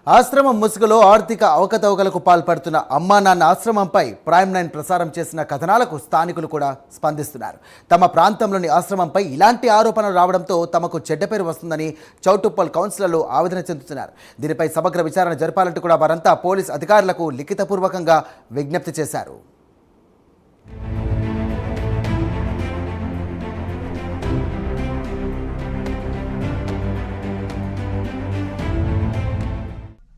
ఆశ్రమం ముసుగులో ఆర్థిక అవకతవకలకు పాల్పడుతున్న అమ్మా నాన్న ఆశ్రమంపై ప్రైమ్ నైన్ ప్రసారం చేసిన కథనాలకు స్థానికులు కూడా స్పందిస్తున్నారు. తమ ప్రాంతంలోని ఆశ్రమంపై ఇలాంటి ఆరోపణలు రావడంతో తమకు చెడ్డ పేరు వస్తుందని చౌటుప్పల్ కౌన్సిలర్లు ఆవేదన చెందుతున్నారు. దీనిపై సమగ్ర విచారణ జరపాలంటూ కూడా వారంతా పోలీస్ అధికారులకు లిఖితపూర్వకంగా విజ్ఞప్తి చేశారు.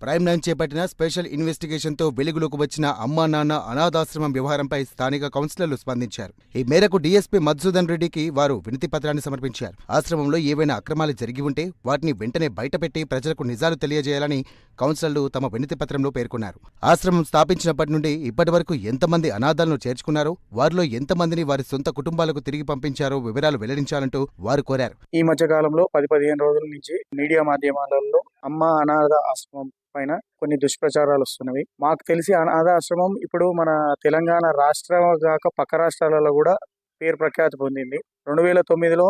ప్రైమ్ నైన్ చేపట్టిన స్పెషల్ ఇన్వెస్టిగేషన్తో వెలుగులోకి వచ్చిన అమ్మా నాన్న అనాథాశ్రమం వ్యవహారంపై స్థానిక కౌన్సిలర్లు స్పందించారు. ఈ మేరకు డీఎస్పీ మధుసూదన్ రెడ్డికి వారు వినతి పత్రాన్ని సమర్పించారు. ఆశ్రమంలో ఏవైనా అక్రమాలు జరిగి ఉంటే వాటిని వెంటనే బయటపెట్టి ప్రజలకు నిజాలు తెలియజేయాలని కౌన్సిలర్లు తమ వినతి పత్రంలో పేర్కొన్నారు. ఆశ్రమం స్థాపించినప్పటి నుండి ఇప్పటి వరకు ఎంతమంది అనాథాలను చేర్చుకున్నారో, వారిలో ఎంతమందిని వారి సొంత కుటుంబాలకు తిరిగి పంపించారో వివరాలు వెల్లడించాలంటూ వారు కోరారు. ఈ మధ్య కాలంలో 10-15 రోజుల నుంచి మీడియా మాధ్యమాలలో అమ్మ అనాథ ఆశ్రమం పైన కొన్ని దుష్ప్రచారాలు వస్తున్నవి. మాకు తెలిసి అనాథ ఆశ్రమం ఇప్పుడు మన తెలంగాణ రాష్ట్రం కాక పక్క రాష్ట్రాలలో కూడా పేరు ప్రఖ్యాతి పొందింది. 2009లో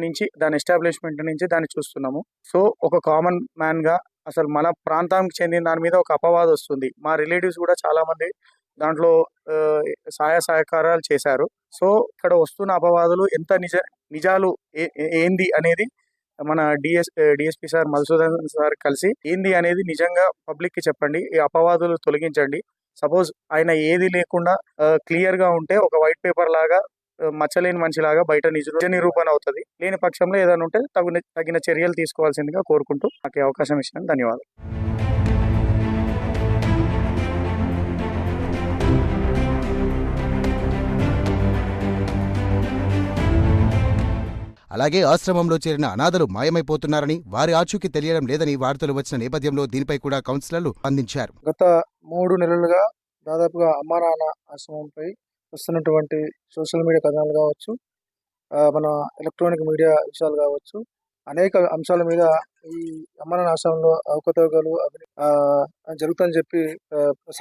నుంచి దాని ఎస్టాబ్లిష్మెంట్ నుంచి దాన్ని చూస్తున్నాము. సో ఒక కామన్ మ్యాన్ గా అసలు మన ప్రాంతానికి చెందిన దాని మీద ఒక అపవాదం వస్తుంది. మా రిలేటివ్స్ కూడా చాలా మంది దాంట్లో సహాయ సహకారాలు చేశారు. సో ఇక్కడ వస్తున్న అపవాదులు ఎంత నిజాలు ఏంది అనేది మన డిఎస్పీ సార్ మధుసూదన్ సార్ కలిసి ఏంది అనేది నిజంగా పబ్లిక్ కి చెప్పండి. ఈ అపవాదులు తొలగించండి. సపోజ్ ఆయన ఏది లేకుండా క్లియర్ గా ఉంటే ఒక వైట్ పేపర్ లాగా మచ్చలేని మనిషిలాగా బయట నిజ నిరూపణ అవుతుంది. లేని పక్షంలో ఏదైనా ఉంటే తగిన చర్యలు తీసుకోవాల్సిందిగా కోరుకుంటూ నాకు అవకాశం ఇచ్చిన ధన్యవాదాలు. అలాగే ఆశ్రమంలో చేరిన అనాథలు మాయమైపోతున్నారని, వారి ఆచూకీ తెలియడం లేదని వార్తలు వచ్చిన నేపథ్యంలో దీనిపై కూడా కౌన్సిలర్లు స్పందించారు. గత 3 నెలలుగా దాదాపుగా అమ్మా నాన్న ఆశ్రమంపై వస్తున్నటువంటి సోషల్ మీడియా కథనాలు కావచ్చు, మన ఎలక్ట్రానిక్ మీడియా విషయాలు కావచ్చు, అనేక అంశాల మీద ఈ అమ్మా నాన్న ఆశ్రమంలో అవకతవకలు జరుగుతుందని చెప్పి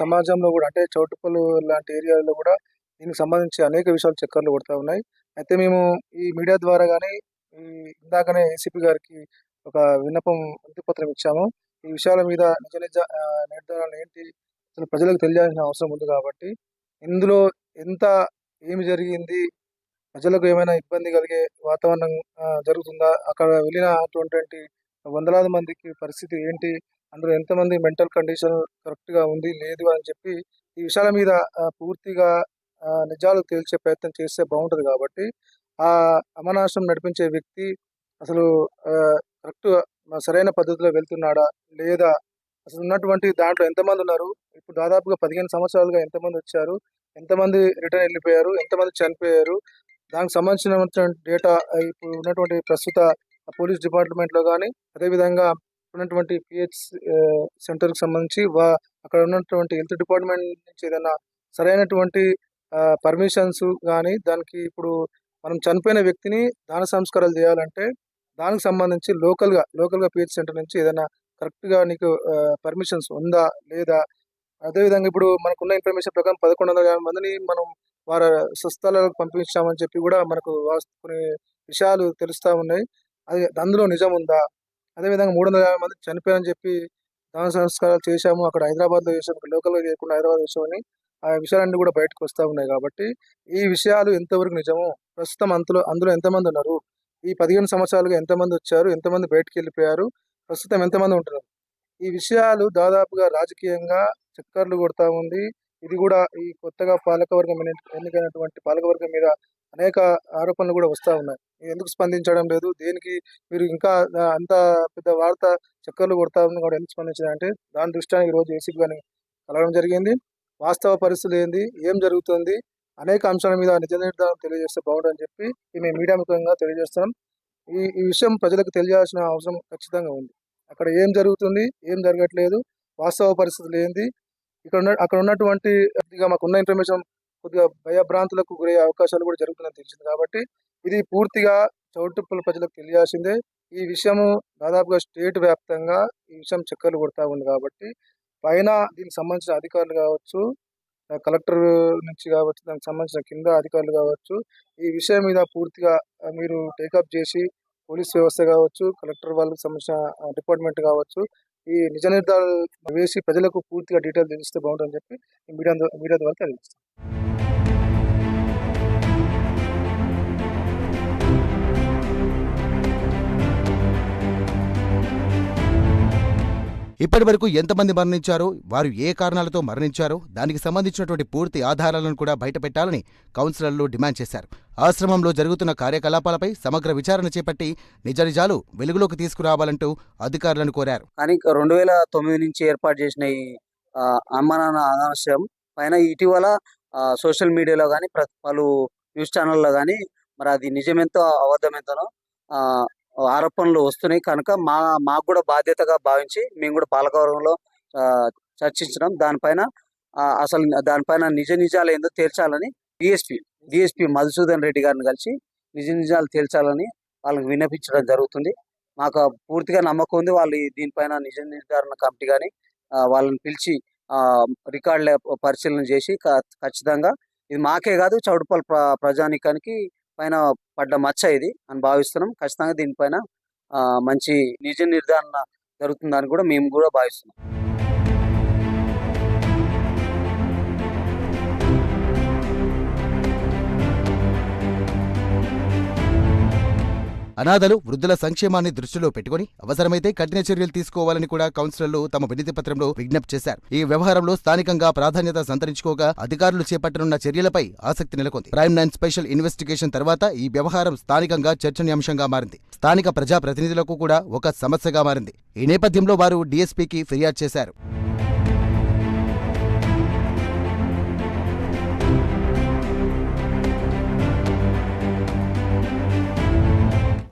సమాజంలో కూడా, అంటే చౌటుప్పలు లాంటి ఏరియాలో కూడా దీనికి సంబంధించి అనేక విషయాలు చక్కర్లు కొడతా ఉన్నాయి. అయితే మేము ఈ మీడియా ద్వారా కానీ ఇందాకనే ఏసీపీ గారికి ఒక వినతి పత్రం ఇచ్చాము. ఈ విషయాల మీద నిజ నిర్ధారణ ఏంటి అసలు ప్రజలకు తెలియాల్సిన అవసరం ఉంది. కాబట్టి ఇందులో ఏమి జరిగింది, ప్రజలకు ఏమైనా ఇబ్బంది కలిగే వాతావరణం జరుగుతుందా, అక్కడ వెళ్ళిన అటువంటి వందలాది మందికి పరిస్థితి ఏంటి, అందులో ఎంతమంది మెంటల్ కండిషన్ కరెక్ట్గా ఉంది లేదు అని చెప్పి ఈ విషయాల మీద పూర్తిగా నిజాలు తేల్చే ప్రయత్నం చేస్తే బాగుంటుంది. కాబట్టి ఆ అమనాశ్రం నడిపించే వ్యక్తి అసలు కరెక్ట్ సరైన పద్ధతిలో వెళ్తున్నాడా లేదా, అసలు ఉన్నటువంటి దాంట్లో ఎంతమంది ఉన్నారు, ఇప్పుడు దాదాపుగా 15 సంవత్సరాలుగా ఎంతమంది వచ్చారు, ఎంతమంది రిటర్న్ వెళ్ళిపోయారు, ఎంతమంది చనిపోయారు, దానికి సంబంధించిన డేటా ఇప్పుడు ఉన్నటువంటి ప్రస్తుత పోలీస్ డిపార్ట్మెంట్లో కానీ, అదేవిధంగా ఉన్నటువంటి పిహెచ్ సెంటర్కి సంబంధించి అక్కడ ఉన్నటువంటి హెల్త్ డిపార్ట్మెంట్ నుంచి ఏదైనా సరైనటువంటి పర్మిషన్స్ కానీ, దానికి ఇప్పుడు మనం చనిపోయిన వ్యక్తిని దాన సంస్కారాలు చేయాలంటే దానికి సంబంధించి లోకల్గా పిహెచ్ సెంటర్ నుంచి ఏదైనా కరెక్ట్గా నీకు పర్మిషన్స్ ఉందా లేదా, అదేవిధంగా ఇప్పుడు మనకున్న ఇన్ఫర్మేషన్ ప్రకారం 1150 మందిని మనం వారి స్వస్థలాలకు పంపించామని చెప్పి కూడా మనకు కొన్ని విషయాలు తెలుస్తూ ఉన్నాయి. అందులో నిజం ఉందా, అదేవిధంగా 350 మంది చనిపోయారని చెప్పి దాన సంస్కారాలు చేశాము, అక్కడ హైదరాబాద్లో చేసాము, లోకల్గా చేయకుండా హైదరాబాద్ చేసామని ఆ విషయాలన్నీ కూడా బయటకు వస్తూ ఉన్నాయి. కాబట్టి ఈ విషయాలు ఎంతవరకు నిజము, ప్రస్తుతం అందులో ఎంతమంది ఉన్నారు, ఈ 15 సంవత్సరాలుగా ఎంతమంది వచ్చారు, ఎంతమంది బయటకు వెళ్ళిపోయారు, ప్రస్తుతం ఎంతమంది ఉంటున్నారు, ఈ విషయాలు దాదాపుగా రాజకీయంగా చక్కర్లు కొడతా ఉంది. ఇది కూడా ఈ కొత్తగా పాలకవర్గం ఎన్నికైనటువంటి పాలకవర్గం మీద అనేక ఆరోపణలు కూడా వస్తూ ఉన్నాయి. ఎందుకు స్పందించడం లేదు, దేనికి మీరు ఇంకా అంత పెద్ద వార్త చక్కర్లు కొడతా ఉంది కూడా ఎందుకు స్పందించారంటే, దాని దృష్ట్యా ఈరోజు ఏసీపీ గారిని కలవడం జరిగింది. వాస్తవ పరిస్థితులు ఏంది, ఏం జరుగుతుంది, అనేక అంశాల మీద నిజ నిర్ధారణ తెలియజేస్తే బాగుంటుందని చెప్పి మేము మీడియా ముఖంగా తెలియజేస్తున్నాం. ఈ విషయం ప్రజలకు తెలియాల్సిన అవసరం ఖచ్చితంగా ఉంది. అక్కడ ఏం జరుగుతుంది, ఏం జరగట్లేదు, వాస్తవ పరిస్థితులు ఏంది, అక్కడ ఉన్నటువంటి మాకున్న ఇన్ఫర్మేషన్ కొద్దిగా భయభ్రాంతులకు గురయ్యే అవకాశాలు కూడా జరుగుతుందని తెలిసింది. కాబట్టి ఇది పూర్తిగా చౌటుప్పల ప్రజలకు తెలియాల్సిందే. ఈ విషయము దాదాపుగా స్టేట్ వ్యాప్తంగా ఈ విషయం చక్కర్లు కొడతా ఉంది. కాబట్టి పైన దీనికి సంబంధించిన అధికారులు కావచ్చు, కలెక్టర్ నుంచి కావచ్చు, దానికి సంబంధించిన కింద అధికారులు కావచ్చు, ఈ విషయం మీద పూర్తిగా మీరు టేకప్ చేసి పోలీస్ వ్యవస్థ కావచ్చు, కలెక్టర్ వాళ్ళకి సంబంధించిన డిపార్ట్మెంట్ కావచ్చు, ఈ నిజ నిర్ధారణ వేసి ప్రజలకు పూర్తిగా డీటెయిల్ తెలిస్తే బాగుంటుందని చెప్పి ఈ మీడియా ద్వారా తెలియజేస్తాం. ఇప్పటి వరకు ఎంతమంది మరణించారో, వారు ఏ కారణాలతో మరణించారో దానికి సంబంధించినటువంటి పూర్తి ఆధారాలను కూడా బయటపెట్టాలని కౌన్సిలర్లు డిమాండ్ చేశారు. ఆశ్రమంలో జరుగుతున్న కార్యకలాపాలపై సమగ్ర విచారణ చేపట్టి నిజాలు వెలుగులోకి తీసుకురావాలంటూ అధికారులను కోరారు. కానీ 2009 నుంచి ఏర్పాటు చేసిన ఈ అమ్మ నాన్న అనాథాశ్రమం పైన ఇటీవల సోషల్ మీడియాలో కానీ పలు న్యూస్ ఛానల్లో కానీ మరి అది నిజమెంతో అబద్ధమెంతనో ఆరోపణలు వస్తున్నాయి. కనుక మాకు కూడా బాధ్యతగా భావించి మేము కూడా పాలకవర్గంలో చర్చించడం, దానిపైన నిజాలు ఏందో తేల్చాలని డిఎస్పీ మధుసూదన్ రెడ్డి గారిని కలిసి నిజాలు తేల్చాలని వాళ్ళకి విన్నపించడం జరుగుతుంది. మాకు పూర్తిగా నమ్మకం ఉంది. వాళ్ళు దీనిపైన నిజ నిర్ధారణ కమిటీ కానీ వాళ్ళని పిలిచి రికార్డుల పరిశీలన చేసి ఖచ్చితంగా ఇది మాకే కాదు చౌటుప్పల్ ప్రజానీకానికి పైన పడ్డ మచ్చ ఇది అని భావిస్తున్నాం. ఖచ్చితంగా దీనిపైన మంచి నిజ నిర్ధారణ జరుగుతుందని కూడా మేము కూడా భావిస్తున్నాం. అనాథలు, వృద్ధుల సంక్షేమాన్ని దృష్టిలో పెట్టుకుని అవసరమైతే కఠిన చర్యలు తీసుకోవాలని కూడా కౌన్సిలర్లు తమ వినతి పత్రంలో విజ్ఞప్తి చేశారు. ఈ వ్యవహారంలో స్థానికంగా ప్రాధాన్యత సంతరించుకోగా అధికారులు చేపట్టనున్న చర్యలపై ఆసక్తి నెలకొంది. ప్రైమ్ 9 స్పెషల్ ఇన్వెస్టిగేషన్ తర్వాత ఈ వ్యవహారం స్థానికంగా చర్చనీయాంశంగా మారింది. స్థానిక ప్రజాప్రతినిధులకు కూడా ఒక సమస్యగా మారింది. ఈ నేపథ్యంలో వారు డీఎస్పీకి ఫిర్యాదు చేశారు.